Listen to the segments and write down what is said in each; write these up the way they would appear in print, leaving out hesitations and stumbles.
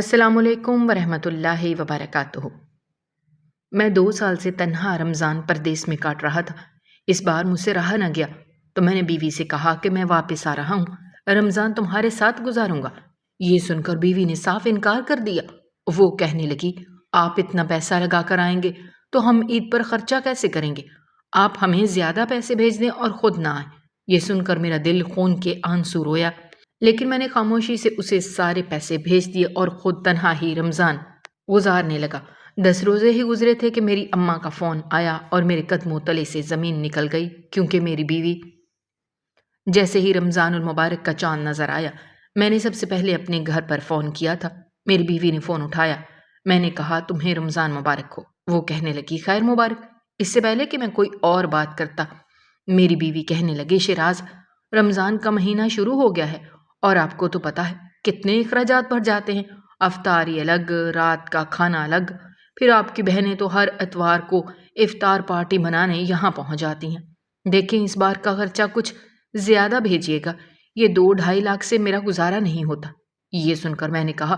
السلام علیکم ورحمۃ اللہ وبرکاتہ۔ میں 2 سال سے تنہا رمضان پردیس میں کاٹ رہا تھا۔ اس بار مجھ سے رہا نہ گیا تو میں نے بیوی سے کہا کہ میں واپس آ رہا ہوں، رمضان تمہارے ساتھ گزاروں گا۔ یہ سن کر بیوی نے صاف انکار کر دیا۔ وہ کہنے لگی، آپ اتنا پیسہ لگا کر آئیں گے تو ہم عید پر خرچہ کیسے کریں گے؟ آپ ہمیں زیادہ پیسے بھیج دیں اور خود نہ آئیں۔ یہ سن کر میرا دل خون کے آنسو رویا، لیکن میں نے خاموشی سے اسے سارے پیسے بھیج دیے اور خود تنہا ہی رمضان گزارنے لگا۔ 10 روزے ہی گزرے تھے کہ میری اماں کا فون آیا اور میرے قدموں تلے سے زمین نکل گئی، کیونکہ میری بیوی جیسے ہی رمضان المبارک کا چاند نظر آیا، میں نے سب سے پہلے اپنے گھر پر فون کیا تھا۔ میری بیوی نے فون اٹھایا۔ میں نے کہا، تمہیں رمضان مبارک ہو۔ وہ کہنے لگی، خیر مبارک۔ اس سے پہلے کہ میں کوئی اور بات کرتا، میری بیوی کہنے لگی، شیراز، رمضان کا مہینہ شروع ہو گیا ہے اور آپ کو تو پتہ ہے کتنے اخراجات بڑھ جاتے ہیں، افطاری الگ، رات کا کھانا الگ، پھر آپ کی بہنیں تو ہر اتوار کو افطار پارٹی منانے یہاں پہنچ جاتی ہیں۔ دیکھیں اس بار کا خرچہ کچھ زیادہ بھیجیے گا، یہ 2-2.5 لاکھ سے میرا گزارا نہیں ہوتا۔ یہ سن کر میں نے کہا،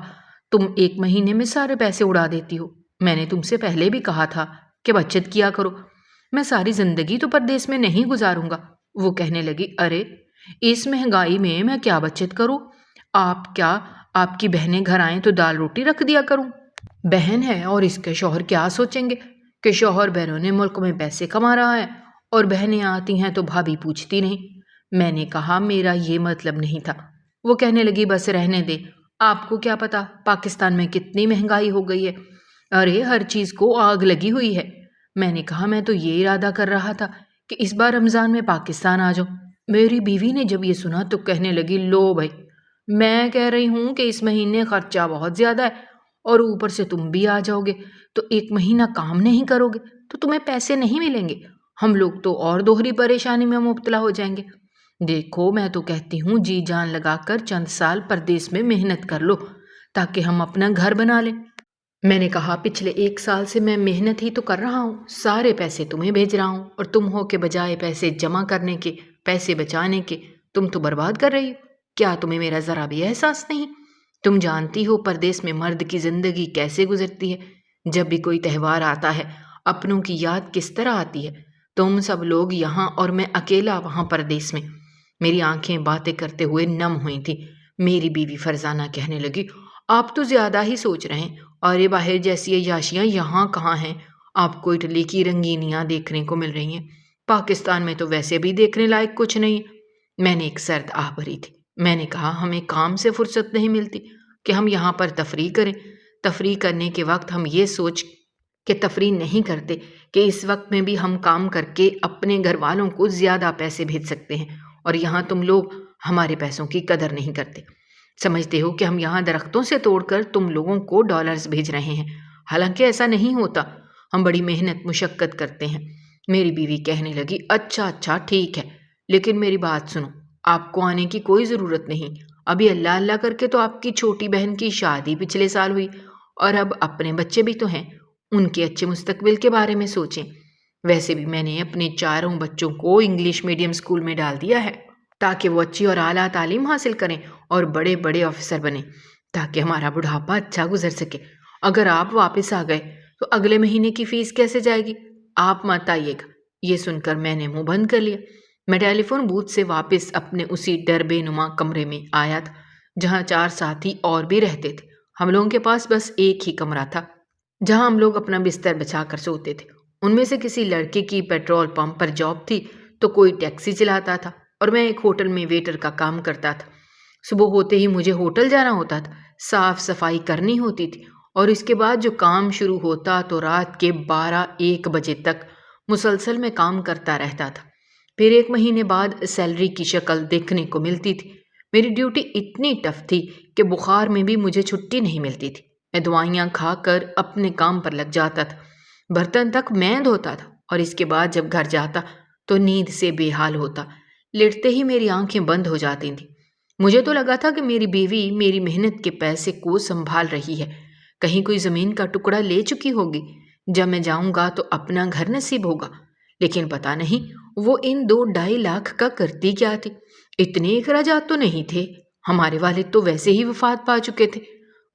تم 1 مہینے میں سارے پیسے اڑا دیتی ہو، میں نے تم سے پہلے بھی کہا تھا کہ بچت کیا کرو، میں ساری زندگی تو پردیس میں نہیں گزاروں گا۔ وہ کہنے لگی، ارے اس مہنگائی میں کیا بچت کروں؟ آپ کی بہنیں گھر آئیں تو دال روٹی رکھ دیا کروں۔ بہن ہے اور اس کے شوہر کیا سوچیں گے کہ شوہر بیرون ملک میں پیسے کما رہا ہے اور بہنیں آتی ہیں تو بھابھی پوچھتی نہیں۔ میں نے کہا، میرا یہ مطلب نہیں تھا۔ وہ کہنے لگی، بس رہنے دے، آپ کو کیا پتا پاکستان میں کتنی مہنگائی ہو گئی ہے، ارے ہر چیز کو آگ لگی ہوئی ہے۔ میں نے کہا، میں تو یہ ارادہ کر رہا تھا کہ اس بار رمضان میں پاکستان آ جاؤں۔ میری بیوی نے جب یہ سنا تو کہنے لگی، لو بھائی، میں کہہ رہی ہوں کہ اس مہینے خرچہ بہت زیادہ ہے اور اوپر سے تم بھی آ جاؤ گے تو 1 مہینہ کام نہیں کرو گے تو تمہیں پیسے نہیں ملیں گے، ہم لوگ تو اور دوہری پریشانی میں مبتلا ہو جائیں گے۔ دیکھو میں تو کہتی ہوں جی جان لگا کر چند سال پردیس میں محنت کر لو تاکہ ہم اپنا گھر بنا لیں۔ میں نے کہا، پچھلے 1 سال سے میں محنت ہی تو کر رہا ہوں، سارے پیسے تمہیں بھیج رہا ہوں اور تم ہو کہ بجائے پیسے جمع کرنے کے، پیسے بچانے کے، تم تو برباد کر رہی ہو۔ کیا تمہیں میرا ذرا بھی احساس نہیں؟ تم جانتی ہو پردیس میں مرد کی زندگی کیسے گزرتی ہے، جب بھی کوئی تہوار آتا ہے اپنوں کی یاد کس طرح آتی ہے، تم سب لوگ یہاں اور میں اکیلا وہاں پردیس میں۔ میری آنکھیں باتیں کرتے ہوئے نم ہوئی تھی۔ میری بیوی فرزانہ کہنے لگی، آپ تو زیادہ ہی سوچ رہے ہیں، اور یہ باہر جیسی عیاشیاں یہاں کہاں ہیں؟ آپ کو اٹلی کی رنگینیاں دیکھنے کو مل رہی ہیں، پاکستان میں تو ویسے بھی دیکھنے لائق کچھ نہیں ہے۔ میں نے ایک سرد آہ بھری تھی۔ میں نے کہا، ہمیں کام سے فرصت نہیں ملتی کہ ہم یہاں پر تفریح کریں۔ تفریح کرنے کے وقت ہم یہ سوچ کہ تفریح نہیں کرتے کہ اس وقت میں بھی ہم کام کر کے اپنے گھر والوں کو زیادہ پیسے بھیج سکتے ہیں، اور یہاں تم لوگ ہمارے پیسوں کی قدر نہیں کرتے، سمجھتے ہو کہ ہم یہاں درختوں سے توڑ کر تم لوگوں کو ڈالرز بھیج رہے ہیں، حالانکہ ایسا نہیں ہوتا، ہم بڑی محنت مشقت کرتے ہیں۔ میری بیوی کہنے لگی، اچھا ٹھیک ہے، لیکن میری بات سنو، آپ کو آنے کی کوئی ضرورت نہیں، ابھی اللہ اللہ کر کے تو آپ کی چھوٹی بہن کی شادی پچھلے سال ہوئی، اور اب اپنے بچے بھی تو ہیں، ان کے اچھے مستقبل کے بارے میں سوچیں۔ ویسے بھی میں نے اپنے 4 بچوں کو انگلش میڈیم اسکول میں ڈال دیا ہے تاکہ وہ اچھی اور اعلیٰ تعلیم حاصل کریں اور بڑے بڑے آفیسر بنیں، تاکہ ہمارا بڑھاپا اچھا گزر سکے۔ اگر آپ واپس آ گئے تو اگلے مہینے کی فیس کیسے جائے گی؟ آپ مت آئیے گا۔ یہ سن کر میں نے منہ بند کر لیا۔ میں ٹیلی فون بوتھ سے واپس اپنے اسی ڈربے نما کمرے میں آیا تھا جہاں 4 ساتھی اور بھی رہتے تھے۔ ہم لوگوں کے پاس بس ایک ہی کمرہ تھا جہاں ہم لوگ اپنا بستر بچھا کر سوتے تھے۔ ان میں سے کسی لڑکے کی پیٹرول پمپ پر جاب تھی تو کوئی ٹیکسی چلاتا تھا، اور میں ایک ہوٹل میں ویٹر کا کام کرتا تھا۔ صبح ہوتے ہی مجھے ہوٹل جانا ہوتا تھا، صاف صفائی کرنی ہوتی تھی، اور اس کے بعد جو کام شروع ہوتا تو رات کے 12-1 بجے تک مسلسل میں کام کرتا رہتا تھا۔ پھر 1 مہینے بعد سیلری کی شکل دیکھنے کو ملتی تھی۔ میری ڈیوٹی اتنی ٹف تھی کہ بخار میں بھی مجھے چھٹی نہیں ملتی تھی۔ میں دوائیاں کھا کر اپنے کام پر لگ جاتا تھا، برتن تک میں دھوتا تھا، اور اس کے بعد جب گھر جاتا تو نیند سے بے حال ہوتا، لیٹتے ہی میری آنکھیں بند ہو جاتی تھیں۔ مجھے تو لگا تھا کہ میری بیوی میری محنت کے پیسے کو سنبھال رہی ہے، کہیں کوئی زمین کا ٹکڑا لے چکی ہوگی، جب میں جاؤں گا تو اپنا گھر نصیب ہوگا، لیکن پتہ نہیں وہ ان 2-2.5 لاکھ کا کرتی کیا تھی۔ اتنے اخراجات تو نہیں تھے، ہمارے والد تو ویسے ہی وفات پا چکے تھے۔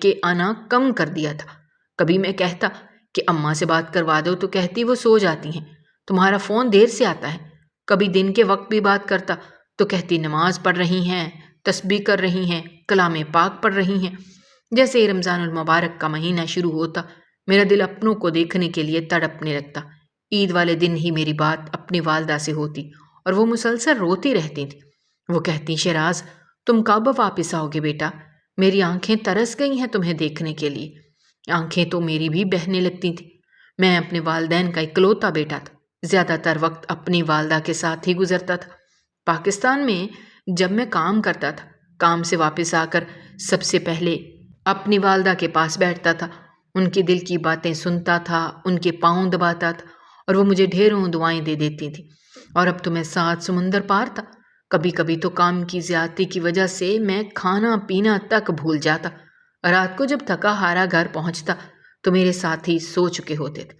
کے آنا کم کر دیا تھا۔ کبھی میں کہتا کہ اماں سے بات کروا دو تو کہتی وہ سو جاتی ہیں، تمہارا فون دیر سے آتا ہے۔ کبھی دن کے وقت بھی بات کرتا تو کہتی نماز پڑھ رہی ہیں، تسبیح کر رہی ہیں، کلام پاک پڑھ رہی ہیں۔ جیسے ہی رمضان المبارک کا مہینہ شروع ہوتا میرا دل اپنوں کو دیکھنے کے لیے تڑپنے لگتا۔ عید والے دن ہی میری بات اپنی والدہ سے ہوتی اور وہ مسلسل روتی رہتی تھی۔ وہ کہتی شیراز تم کب واپس آؤ گے بیٹا؟ میری آنکھیں ترس گئی ہیں تمہیں دیکھنے کے لیے۔ آنکھیں تو میری بھی بہنے لگتی تھیں۔ میں اپنے والدین کا اکلوتا بیٹا تھا، زیادہ تر وقت اپنی والدہ کے ساتھ ہی گزرتا تھا۔ پاکستان میں جب میں کام کرتا تھا، کام سے واپس آ کر سب سے پہلے اپنی والدہ کے پاس بیٹھتا تھا، ان کی دل کی باتیں سنتا تھا، ان کے پاؤں دباتا تھا اور وہ مجھے ڈھیروں دعائیں دے دیتی تھی۔ اور اب تو میں 7 سمندر پار تھا۔ کبھی کبھی تو کام کی زیادتی کی وجہ سے میں کھانا پینا تک بھول جاتا۔ رات کو جب تھکا ہارا گھر پہنچتا تو میرے ساتھی سو چکے ہوتے تھے۔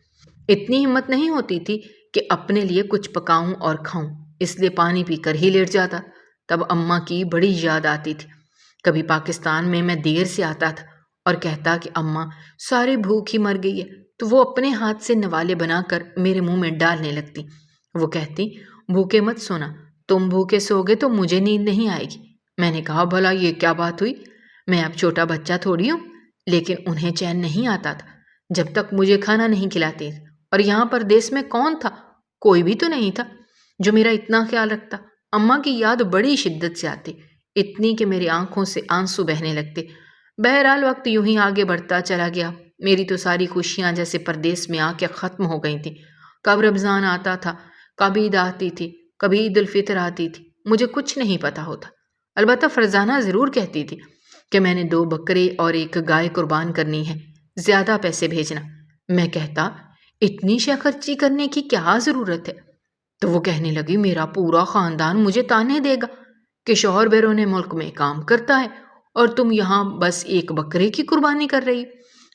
اتنی ہمت نہیں ہوتی تھی کہ اپنے لیے کچھ پکاؤں اور کھاؤں، اس لیے پانی پی کر ہی لیٹ جاتا۔ تب اماں کی بڑی یاد آتی تھی۔ کبھی پاکستان میں دیر سے آتا تھا اور کہتا کہ اماں ساری بھوک ہی مر گئی ہے، تو وہ اپنے ہاتھ سے نوالے بنا کر میرے منہ میں ڈالنے لگتی۔ وہ کہتی بھوکے مت سونا، تم بھوکے سوگے تو مجھے نیند نہیں آئے گی۔ میں نے کہا بھلا یہ کیا بات ہوئی؟ میں اب چھوٹا بچہ تھوڑی ہوں۔ لیکن انہیں چین نہیں آتا تھا جب تک مجھے کھانا نہیں کھلاتے تھے، اور یہاں پردیس میں کون تھا؟ کوئی بھی تو نہیں تھا جو میرا اتنا خیال رکھتا۔ اماں کی یاد بڑی شدت سے آتی، اتنی کہ میری آنکھوں سے آنسو بہنے لگتے۔ بہرحال وقت یوں ہی آگے بڑھتا چلا گیا۔ میری تو ساری خوشیاں جیسے پردیس میں آ کے ختم ہو گئی تھیں۔ کب رمضان آتا تھا، کب عید آتی تھی، کبھی عید الفطر آتی تھی، مجھے کچھ نہیں پتا ہوتا۔ البتہ فرزانہ ضرور کہتی تھی کہ میں نے 2 بکرے اور 1 گائے قربان کرنی ہے، زیادہ پیسے بھیجنا۔ میں کہتا اتنی شے خرچی کرنے کی کیا ضرورت ہے؟ تو وہ کہنے لگی میرا پورا خاندان مجھے تانے دے گا کہ شوہر بیرون ملک میں کام کرتا ہے اور تم یہاں بس 1 بکرے کی قربانی کر رہی۔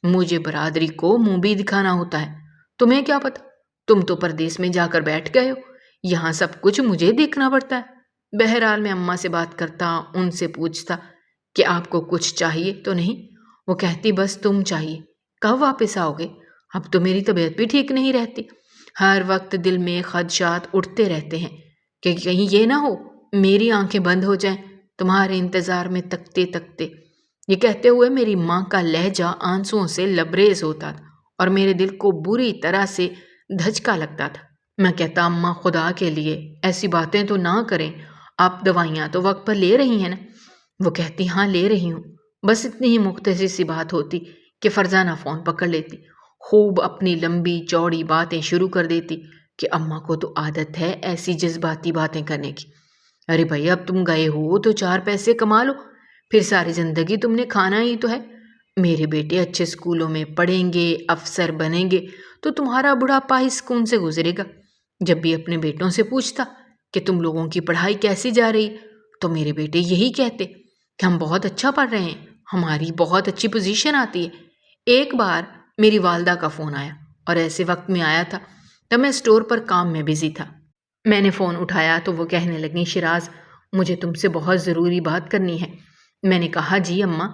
مجھے برادری کو منہ بھی دکھانا ہوتا ہے، تمہیں کیا پتا؟ تم تو پردیس میں جا کر بیٹھ گئے ہو، یہاں سب کچھ مجھے دیکھنا پڑتا ہے۔ بہرحال میں اماں سے بات کرتا، ان سے پوچھتا کہ آپ کو کچھ چاہیے تو نہیں؟ وہ کہتی بس تم چاہیے، کب واپس آؤ گے؟ اب تو میری طبیعت بھی ٹھیک نہیں رہتی، ہر وقت دل میں خدشات اٹھتے رہتے ہیں کہ کہیں یہ نہ ہو میری آنکھیں بند ہو جائیں تمہارے انتظار میں تکتے تکتے۔ یہ کہتے ہوئے میری ماں کا لہجہ آنسوؤں سے لبریز ہوتا تھا اور میرے دل کو بری طرح سے دھچکا لگتا تھا۔ میں کہتا اماں خدا کے لیے ایسی باتیں تو نہ کریں، آپ دوائیاں تو وقت پر لے رہی ہیں نا؟ وہ کہتی ہاں لے رہی ہوں۔ بس اتنی ہی مختصر سی بات ہوتی کہ فرزانہ فون پکڑ لیتی، خوب اپنی لمبی چوڑی باتیں شروع کر دیتی کہ اماں کو تو عادت ہے ایسی جذباتی باتیں کرنے کی۔ ارے بھائی اب تم گئے ہو تو 4 پیسے کما لو، پھر ساری زندگی تم نے کھانا ہی تو ہے۔ میرے بیٹے اچھے اسکولوں میں پڑھیں گے، افسر بنیں گے تو تمہارا بڑھاپا ہی سکون سے گزرے گا۔ جب بھی اپنے بیٹوں سے پوچھتا کہ تم لوگوں کی پڑھائی کیسی جا رہی تو میرے بیٹے یہی کہتے کہ ہم بہت اچھا پڑھ رہے ہیں، ہماری بہت اچھی پوزیشن آتی ہے۔ ایک بار میری والدہ کا فون آیا اور ایسے وقت میں آیا تھا تب میں اسٹور پر کام میں بزی تھا۔ میں نے فون اٹھایا تو وہ کہنے لگیں شیراز مجھے تم سے بہت ضروری بات کرنی ہے۔ میں نے کہا جی اماں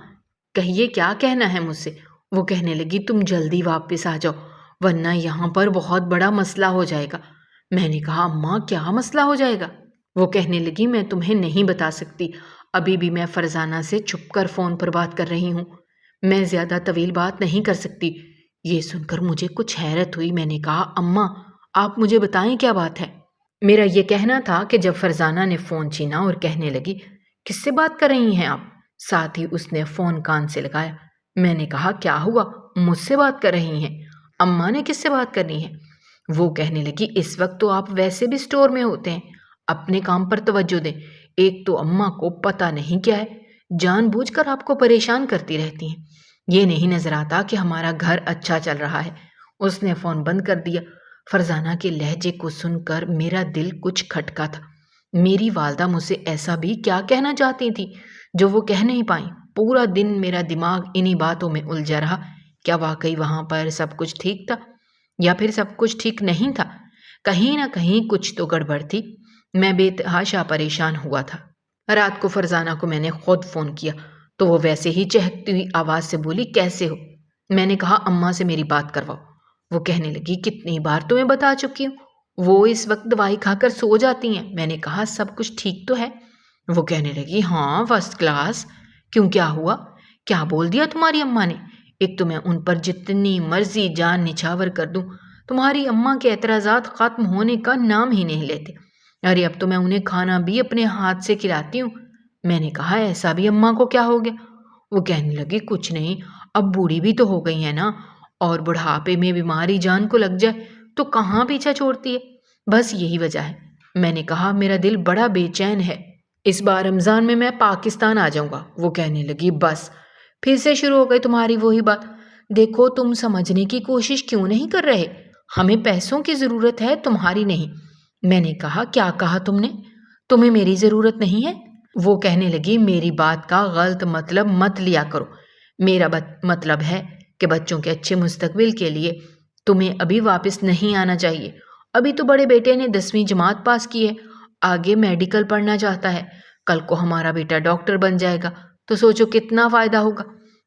کہیے کیا کہنا ہے مجھ سے۔ وہ کہنے لگی تم جلدی واپس آ جاؤ ورنہ یہاں پر بہت بڑا مسئلہ ہو جائے گا۔ میں نے کہا اماں کیا مسئلہ ہو جائے گا؟ وہ کہنے لگی میں تمہیں نہیں بتا سکتی، ابھی بھی میں فرزانہ سے چھپ کر فون پر بات کر رہی ہوں، میں زیادہ طویل بات نہیں کر سکتی۔ یہ سن کر مجھے کچھ حیرت ہوئی۔ میں نے کہا اماں آپ مجھے بتائیں کیا بات ہے؟ میرا یہ کہنا تھا کہ جب فرزانہ نے فون چھینا اور کہنے لگی کس سے بات کر رہی ہیں آپ، ساتھ ہی اس نے فون کان سے لگایا۔ میں نے کہا کیا ہوا، مجھ سے بات کر رہی ہیں؟ اماں نے کس سے بات کرنی ہے؟ وہ کہنے لگی اس وقت تو آپ ویسے بھی اسٹور میں ہوتے ہیں، اپنے کام پر توجہ دیں۔ ایک تو اماں کو پتہ نہیں کیا ہے، جان بوجھ کر آپ کو پریشان کرتی رہتی ہیں، یہ نہیں نظر آتا کہ ہمارا گھر اچھا چل رہا ہے۔ اس نے فون بند کر دیا۔ فرزانہ کے لہجے کو سن کر میرا دل کچھ کھٹکا تھا۔ میری والدہ مجھ سے ایسا بھی کیا کہنا چاہتی تھی جو وہ کہہ نہیں پائیں؟ پورا دن میرا دماغ انہی باتوں میں الجھا رہا۔ کیا واقعی وہاں پر سب کچھ ٹھیک تھا یا پھر سب کچھ ٹھیک نہیں تھا؟ کہیں نہ کہیں کچھ تو گڑبڑ تھی۔ میں بے تحاشا پریشان ہوا تھا۔ رات کو فرزانہ کو میں نے خود فون کیا تو وہ ویسے ہی چہکتی ہوئی آواز سے بولی، کیسے ہو؟ میں نے کہا اماں سے میری بات کرواؤ۔ وہ کہنے لگی، کتنی بار تمہیں بتا چکی ہوں، وہ اس وقت دوائی کھا کر سو جاتی ہیں۔ میں نے کہا سب کچھ ٹھیک تو ہے؟ وہ کہنے لگی، ہاں فرسٹ کلاس۔ کیوں، کیا ہوا؟ کیا بول دیا تمہاری اماں نے؟ ایک تو میں ان پر جتنی مرضی جان نچھاور کر دوں، تمہاری اماں کے اعتراضات ختم ہونے کا نام ہی نہیں لیتے۔ ارے اب تو میں انہیں کھانا بھی اپنے ہاتھ سے کھلاتی ہوں۔ میں نے کہا ایسا بھی اماں کو کیا ہو گیا؟ وہ کہنے لگی، کچھ نہیں، اب بوڑھی بھی تو ہو گئی ہے نا، اور بڑھاپے میں بیماری جان کو لگ جائے تو کہاں پیچھا چھوڑتی ہے، بس یہی وجہ ہے۔ میں نے کہا میرا دل بڑا بے چین ہے، اس بار رمضان میں پاکستان آ جاؤں گا۔ وہ کہنے لگی، بس پھر سے شروع ہو گئی تمہاری وہی بات۔ دیکھو تم سمجھنے کی کوشش کیوں نہیں کر رہے؟ ہمیں پیسوں کی ضرورت ہے، تمہاری نہیں۔ میں نے کہا، کیا کہا تم نے؟ تمہیں میری ضرورت نہیں ہے؟ وہ کہنے لگی، میری بات کا غلط مطلب مت لیا کرو۔ میرا مطلب ہے کہ بچوں کے اچھے مستقبل کے لیے تمہیں ابھی واپس نہیں آنا چاہیے۔ ابھی تو بڑے بیٹے نے 10ویں جماعت پاس کی ہے، آگے میڈیکل پڑھنا چاہتا ہے، کل کو ہمارا بیٹا ڈاکٹر بن جائے گا تو سوچو کتنا فائدہ ہوگا۔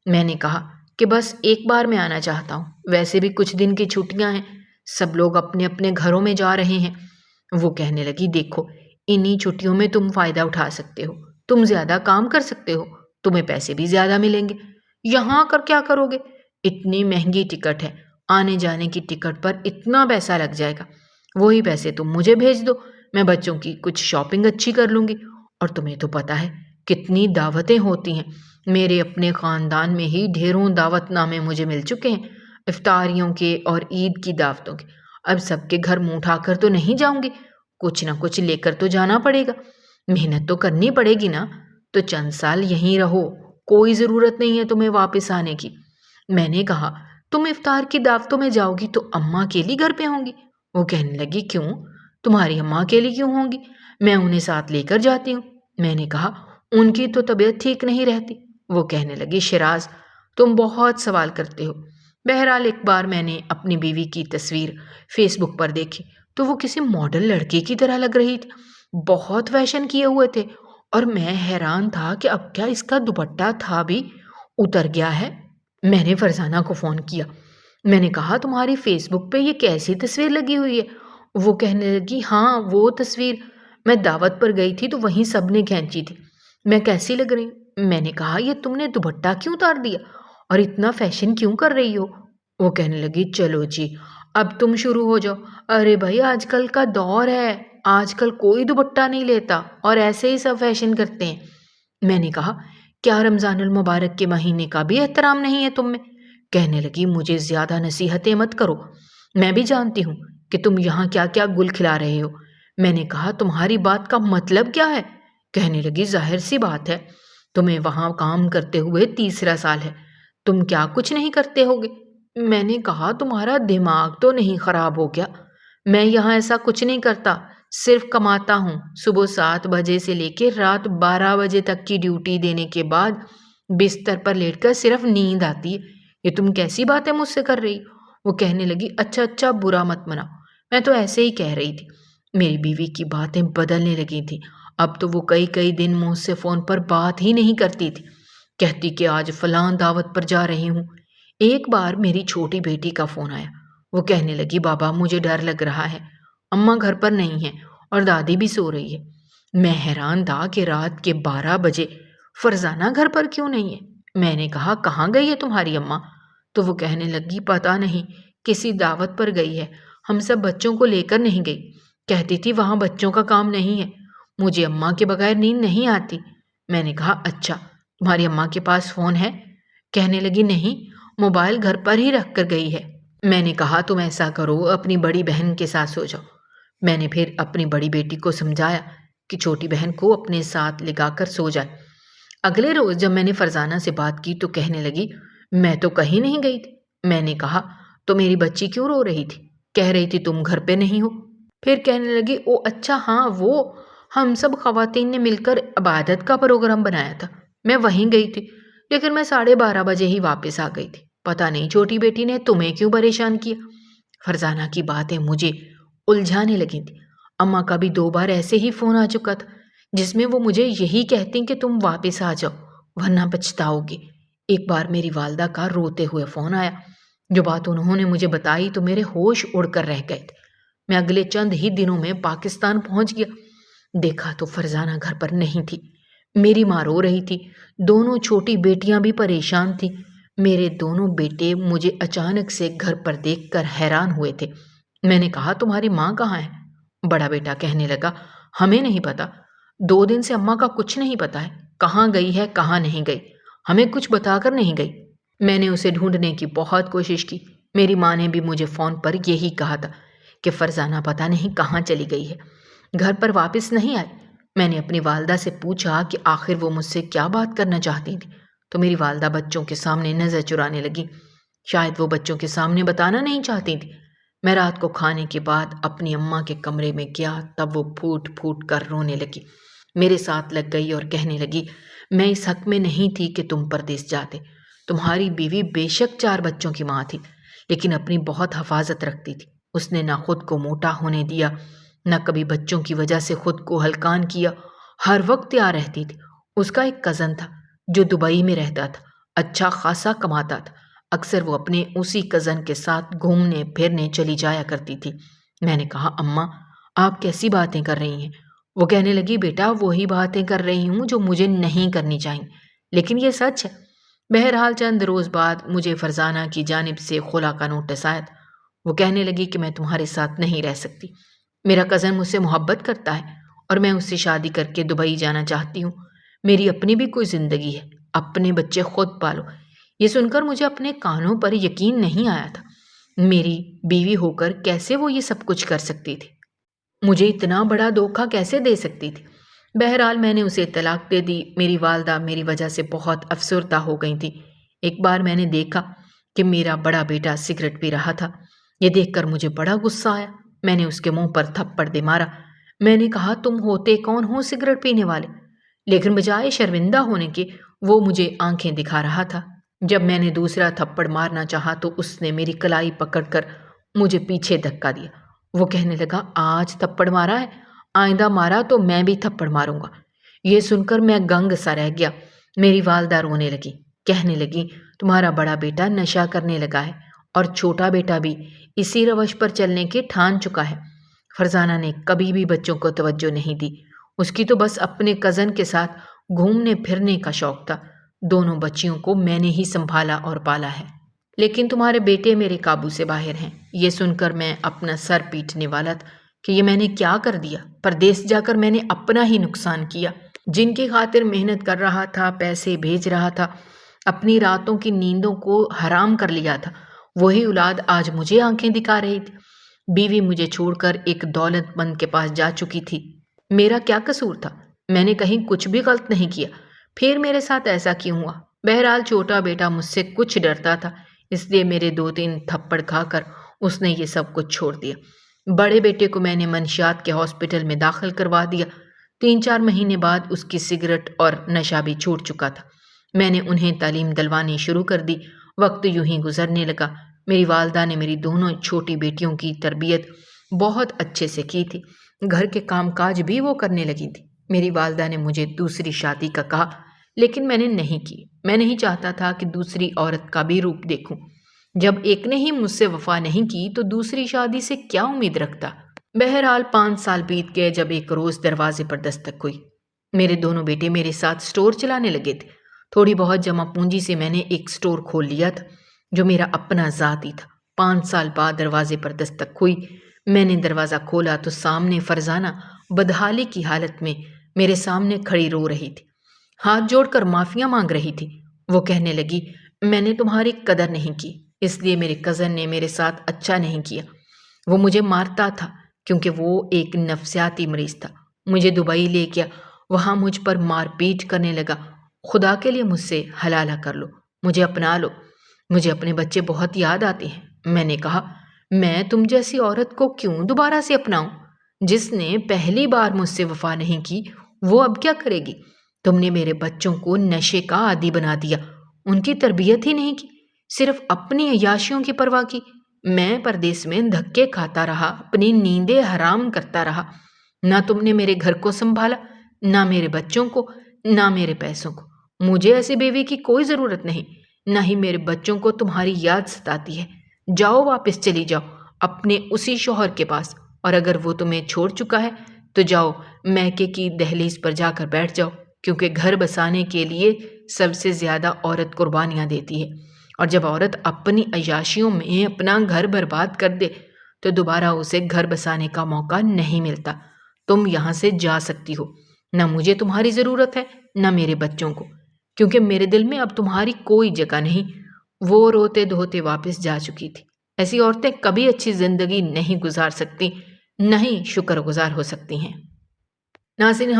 میں نے کہا کہ بس ایک بار میں آنا چاہتا ہوں، ویسے بھی کچھ دن کی چھٹیاں ہیں، سب لوگ اپنے اپنے گھروں میں جا رہے ہیں۔ وہ کہنے لگی، دیکھو انہی چھٹیوں میں تم فائدہ اٹھا سکتے ہو، تم زیادہ کام کر سکتے ہو، تمہیں پیسے بھی زیادہ ملیں گے۔ یہاں کر کیا کرو گے؟ اتنی مہنگی ٹکٹ ہے، آنے جانے کی ٹکٹ پر اتنا پیسہ لگ جائے گا، وہی پیسے تم مجھے بھیج دو، میں بچوں کی کچھ شاپنگ اچھی کر لوں گی۔ اور تمہیں تو پتہ ہے کتنی دعوتیں ہوتی ہیں، میرے اپنے خاندان میں ہی ڈھیروں دعوت نامے مجھے مل چکے ہیں، افطاریوں کے اور عید کی دعوتوں کے۔ اب سب کے گھر منہ اٹھا کر تو نہیں جاؤں گی، کچھ نہ کچھ لے کر تو جانا پڑے گا، محنت تو کرنی پڑے گی نا۔ تو چند سال یہیں رہو، کوئی ضرورت نہیں ہے تمہیں واپس آنے کی۔ میں نے کہا، تم افطار کی دعوتوں میں جاؤ گی تو اماں اکیلی گھر پہ ہوں گی؟ وہ کہنے لگی، کیوں، تمہاری اماں اکیلی کیوں ہوں گی؟ میں انہیں ساتھ لے کر جاتی ہوں۔ میں نے کہا، ان کی تو طبیعت ٹھیک نہیں رہتی۔ وہ کہنے لگی، شیراز تم بہت سوال کرتے ہو۔ بہرحال ایک بار میں نے اپنی بیوی کی تصویر فیس بک پر دیکھی تو وہ کسی ماڈل لڑکے کی طرح لگ رہی تھی، بہت فیشن کیے ہوئے تھے، اور میں حیران تھا کہ اب کیا اس کا دوپٹہ تھا بھی اتر گیا ہے۔ میں نے فرزانہ کو فون کیا، میں نے کہا، تمہاری فیس بک پہ یہ کیسی تصویر لگی ہوئی ہے؟ وہ کہنے لگی، ہاں وہ تصویر میں دعوت پر گئی تھی تو وہیں سب نے کھینچی تھی، میں کیسی لگ رہی ہوں؟ میں نے کہا، یہ تم نے دوپٹہ کیوں اتار دیا اور اتنا فیشن کیوں کر رہی ہو؟ وہ کہنے لگی، چلو جی اب تم شروع ہو جاؤ۔ ارے بھائی آج کل کا دور ہے، آج کل کوئی دوپٹہ نہیں لیتا اور ایسے ہی سب فیشن کرتے ہیں۔ میں نے کہا، کیا رمضان المبارک کے مہینے کا بھی احترام نہیں ہے تم میں؟ کہنے لگی، مجھے زیادہ نصیحتیں مت کرو، میں بھی جانتی ہوں کہ تم یہاں کیا کیا گل کھلا رہے ہو۔ میں نے کہا، تمہاری بات کا مطلب کیا ہے؟ کہنے لگی، ظاہر سی بات ہے، تمہیں وہاں کام کرتے ہوئے 3 سال ہے، تم کیا کچھ نہیں کرتے ہوگے؟ میں نے کہا، تمہارا دماغ تو نہیں خراب ہو گیا؟ میں یہاں ایسا کچھ نہیں کرتا، صرف کماتا ہوں، صبح 7 بجے سے لے کے رات 12 بجے تک کی ڈیوٹی دینے کے بعد بستر پر لیٹ کر صرف نیند آتی ہے، یہ تم کیسی باتیں مجھ سے کر رہی؟ وہ کہنے لگی، اچھا اچھا برا مت مناؤ، میں تو ایسے ہی کہہ رہی تھی۔ میری بیوی کی باتیں بدلنے لگی تھیں، اب تو وہ کئی دن مجھ سے فون پر بات ہی نہیں کرتی تھی، کہتی کہ آج فلاں دعوت پر جا رہی ہوں۔ ایک بار میری چھوٹی بیٹی کا فون آیا، وہ کہنے لگی، بابا مجھے ڈر لگ رہا ہے، اماں گھر پر نہیں ہے اور دادی بھی سو رہی ہے۔ میں حیران تھا کہ رات کے 12 بجے فرزانہ گھر پر کیوں نہیں ہے؟ میں نے کہا، کہاں گئی ہے تمہاری اماں؟ تو وہ کہنے لگی، پتہ نہیں، کسی دعوت پر گئی ہے، ہم سب بچوں کو لے کر نہیں گئی، کہتی تھی وہاں بچوں کا کام نہیں ہے، مجھے اماں کے بغیر نیند نہیں آتی۔ میں نے کہا، اچھا تمہاری اماں کے پاس فون ہے؟ کہنے لگی، نہیں، موبائل گھر پر ہی رکھ کر گئی ہے۔ میں نے کہا، تم ایسا کرو، اپنی بڑی بہن کے ساتھ سو جاؤ۔ میں نے پھر اپنی بڑی بیٹی کو سمجھایا کہ چھوٹی بہن کو اپنے ساتھ لگا کر سو جائے۔ اگلے روز جب میں نے فرزانہ سے بات کی تو کہنے لگی، میں تو کہیں نہیں گئی تھی۔ میں نے کہا، تو میری بچی کیوں رو رہی تھی؟ کہہ رہی تھی تم گھر پہ نہیں ہو۔ پھر کہنے لگی، او اچھا ہاں، وہ ہم سب خواتین نے مل کر عبادت کا پروگرام بنایا تھا، میں وہیں گئی تھی، لیکن میں 12:30 بجے ہی واپس آ گئی تھی، پتہ نہیں چھوٹی بیٹی نے تمہیں کیوں پریشان کیا۔ فرزانہ کی باتیں مجھے الجھانے لگی تھی، اماں کا بھی 2 بار ایسے ہی فون آ چکا تھا جس میں وہ مجھے یہی کہتی کہ تم واپس آ جاؤ، ورنہ پچھتاؤ گے۔ ایک بار میری والدہ کا روتے ہوئے فون آیا۔ جو بات انہوں نے مجھے بتائی تو میرے ہوش اڑ کر رہ گئے تھے۔ میں اگلے چند ہی دنوں میں پاکستان پہنچ گیا۔ دیکھا تو فرزانہ گھر پر نہیں تھی۔ میری ماں رو رہی تھی، دونوں چھوٹی بیٹیاں بھی پریشان تھیں۔ میرے دونوں بیٹے مجھے اچانک سے گھر پر دیکھ کر حیران ہوئے تھے۔ میں نے کہا تمہاری ماں کہاں ہے؟ بڑا بیٹا کہنے لگا ہمیں نہیں پتا، 2 دن سے اماں کا کچھ نہیں پتا ہے، کہاں گئی ہے کہاں نہیں گئی، ہمیں کچھ بتا کر نہیں گئی۔ میں نے اسے ڈھونڈنے کی بہت کوشش کی۔ میری ماں نے بھی مجھے فون پر یہی کہا تھا کہ فرزانہ پتہ نہیں کہاں چلی گئی ہے، گھر پر واپس نہیں آئی۔ میں نے اپنی والدہ سے پوچھا کہ آخر وہ مجھ سے کیا بات کرنا چاہتی تھی، تو میری والدہ بچوں کے سامنے نظر چرانے لگی۔ شاید وہ بچوں کے سامنے بتانا نہیں چاہتی تھی۔ میں رات کو کھانے کے بعد اپنی اماں کے کمرے میں گیا، تب وہ پھوٹ پھوٹ کر رونے لگی، میرے ساتھ لگ گئی اور کہنے لگی میں اس حق میں نہیں تھی کہ تم پردیس جاتے۔ تمہاری بیوی بے شک 4 بچوں کی ماں تھی، لیکن اپنی بہت حفاظت رکھتی تھی۔ اس نے نہ خود کو موٹا ہونے دیا، نہ کبھی بچوں کی وجہ سے خود کو ہلکان کیا، ہر وقت تیار رہتی تھی۔ اس کا ایک کزن تھا جو دبئی میں رہتا تھا، اچھا خاصا کماتا تھا۔ اکثر وہ اپنے اسی کزن کے ساتھ گھومنے پھرنے چلی جایا کرتی تھی۔ میں نے کہا اماں آپ کیسی باتیں کر رہی ہیں؟ وہ کہنے لگی بیٹا وہی باتیں کر رہی ہوں جو مجھے نہیں کرنی چاہیے، لیکن یہ سچ ہے۔ بہرحال چند روز بعد مجھے فرزانہ کی جانب سے خلا کا نوٹس آیا تھا۔ وہ کہنے لگی کہ میں تمہارے ساتھ نہیں رہ سکتی، میرا کزن مجھ سے محبت کرتا ہے اور میں اس سے شادی کر کے دبئی جانا چاہتی ہوں۔ میری اپنی بھی کوئی زندگی ہے، اپنے بچے خود پالو۔ یہ سن کر مجھے اپنے کانوں پر یقین نہیں آیا تھا۔ میری بیوی ہو کر کیسے وہ یہ سب کچھ کر سکتی تھی؟ مجھے اتنا بڑا دھوکہ کیسے دے سکتی تھی؟ بہرحال میں نے اسے طلاق دے دی۔ میری والدہ میری وجہ سے بہت افسردہ ہو گئی تھی۔ ایک بار میں نے دیکھا کہ میرا بڑا بیٹا سگریٹ پی رہا تھا۔ یہ دیکھ کر مجھے بڑا غصہ آیا۔ میں نے اس کے منہ پر تھپڑ دے مارا۔ میں نے کہا تم ہوتے کون ہو سگریٹ پینے والے؟ لیکن بجائے شرمندہ ہونے کے وہ مجھے آنکھیں دکھا رہا تھا۔ جب میں نے دوسرا تھپڑ مارنا چاہا تو اس نے میری کلائی پکڑ کر مجھے پیچھے دھکا دیا۔ وہ کہنے لگا آج تھپڑ مارا ہے، آئندہ مارا تو میں بھی تھپڑ ماروں گا۔ یہ سن کر میں گنگ سا رہ گیا۔ میری والدہ رونے لگی، کہنے لگی تمہارا بڑا بیٹا نشہ کرنے لگا ہے اور چھوٹا بیٹا بھی اسی روش پر چلنے کے ٹھان چکا ہے۔ فرزانہ نے کبھی بھی بچوں کو توجہ نہیں دی، اس کی تو بس اپنے کزن کے ساتھ گھومنے پھرنے کا شوق تھا۔ دونوں بچیوں کو میں نے ہی سنبھالا اور پالا ہے، لیکن تمہارے بیٹے میرے قابو سے باہر ہیں۔ یہ سن کر میں اپنا سر پیٹنے والا تھا کہ یہ میں نے کیا کر دیا۔ پردیس جا کر میں نے اپنا ہی نقصان کیا۔ جن کی خاطر محنت کر رہا تھا، پیسے بھیج رہا تھا، اپنی راتوں کی نیندوں کو حرام کر لیا تھا، وہی اولاد آج مجھے آنکھیں دکھا رہی تھی۔ بیوی مجھے چھوڑ کر ایک دولت مند کے پاس جا چکی تھی۔ میرا کیا قصور تھا؟ میں نے کہیں کچھ بھی غلط نہیں کیا، پھر میرے ساتھ ایسا کیوں ہوا؟ بہرحال چھوٹا بیٹا مجھ سے کچھ ڈرتا تھا، اس لیے میرے 2-3 تھپڑ کھا کر اس نے یہ سب کچھ چھوڑ دیا۔ بڑے بیٹے کو میں نے منشیات کے ہاسپٹل میں داخل کروا دیا۔ 3-4 مہینے بعد اس کی سگریٹ اور نشہ بھی چھوٹ چکا تھا۔ میں نے انہیں تعلیم دلوانی شروع کر دی۔ وقت یوں ہی گزرنے لگا۔ میری والدہ نے میری دونوں چھوٹی بیٹیوں کی تربیت بہت اچھے سے کی تھی، گھر کے کام کاج بھی وہ کرنے لگی تھی۔ میری والدہ نے مجھے دوسری شادی کا کہا، لیکن میں نے نہیں کی۔ میں نہیں چاہتا تھا کہ دوسری عورت کا بھی روپ دیکھوں۔ جب ایک نے ہی مجھ سے وفا نہیں کی تو دوسری شادی سے کیا امید رکھتا؟ بہرحال 5 سال بیت گئے جب ایک روز دروازے پر دستک ہوئی۔ میرے دونوں بیٹے میرے ساتھ سٹور چلانے لگے تھے۔ تھوڑی بہت جمع پونجی سے میں نے ایک سٹور کھول لیا تھا جو میرا اپنا ذاتی تھا۔ 5 سال بعد دروازے پر دستک ہوئی۔ میں نے دروازہ کھولا تو سامنے فرزانہ بدحالی کی حالت میں میرے سامنے کھڑی رو رہی تھی، ہاتھ جوڑ کر معافیاں مانگ رہی تھی۔ وہ کہنے لگی میں نے تمہاری قدر نہیں کی، اس لیے میرے کزن نے میرے ساتھ اچھا نہیں کیا۔ وہ مجھے مارتا تھا کیونکہ وہ ایک نفسیاتی مریض تھا۔ مجھے دبئی لے گیا، وہاں مجھ پر مار پیٹ کرنے لگا۔ خدا کے لیے مجھ سے حلالہ کر لو، مجھے اپنا لو، مجھے اپنے بچے بہت یاد آتے ہیں۔ میں نے کہا میں تم جیسی عورت کو کیوں دوبارہ سے اپناؤں؟ جس نے پہلی بار مجھ سے وفا نہیں کی وہ اب کیا کرے گی؟ تم نے میرے بچوں کو نشے کا عادی بنا دیا، ان کی تربیت ہی نہیں کی، صرف اپنی عیاشیوں کی پرواہ کی۔ میں پردیس میں دھکے کھاتا رہا، اپنی نیندیں حرام کرتا رہا۔ نہ تم نے میرے گھر کو سنبھالا، نہ میرے بچوں کو، نہ میرے پیسوں کو۔ مجھے ایسی بیوی کی کوئی ضرورت نہیں، نہ ہی میرے بچوں کو تمہاری یاد ستاتی ہے۔ جاؤ، واپس چلی جاؤ اپنے اسی شوہر کے پاس، اور اگر وہ تمہیں چھوڑ چکا ہے تو جاؤ میکے کی دہلیز پر جا کر بیٹھ جاؤ، کیونکہ گھر بسانے کے لیے سب سے زیادہ عورت قربانیاں دیتی ہے، اور جب عورت اپنی عیاشیوں میں اپنا گھر برباد کر دے تو دوبارہ اسے گھر بسانے کا موقع نہیں ملتا۔ تم یہاں سے جا سکتی ہو، نہ مجھے تمہاری ضرورت ہے نہ میرے بچوں کو، کیونکہ میرے دل میں اب تمہاری کوئی جگہ نہیں۔ وہ روتے دھوتے واپس جا چکی تھی۔ ایسی عورتیں کبھی اچھی زندگی نہیں گزار سکتی، نہ ہی شکر گزار ہو سکتی ہیں۔ ناظرین،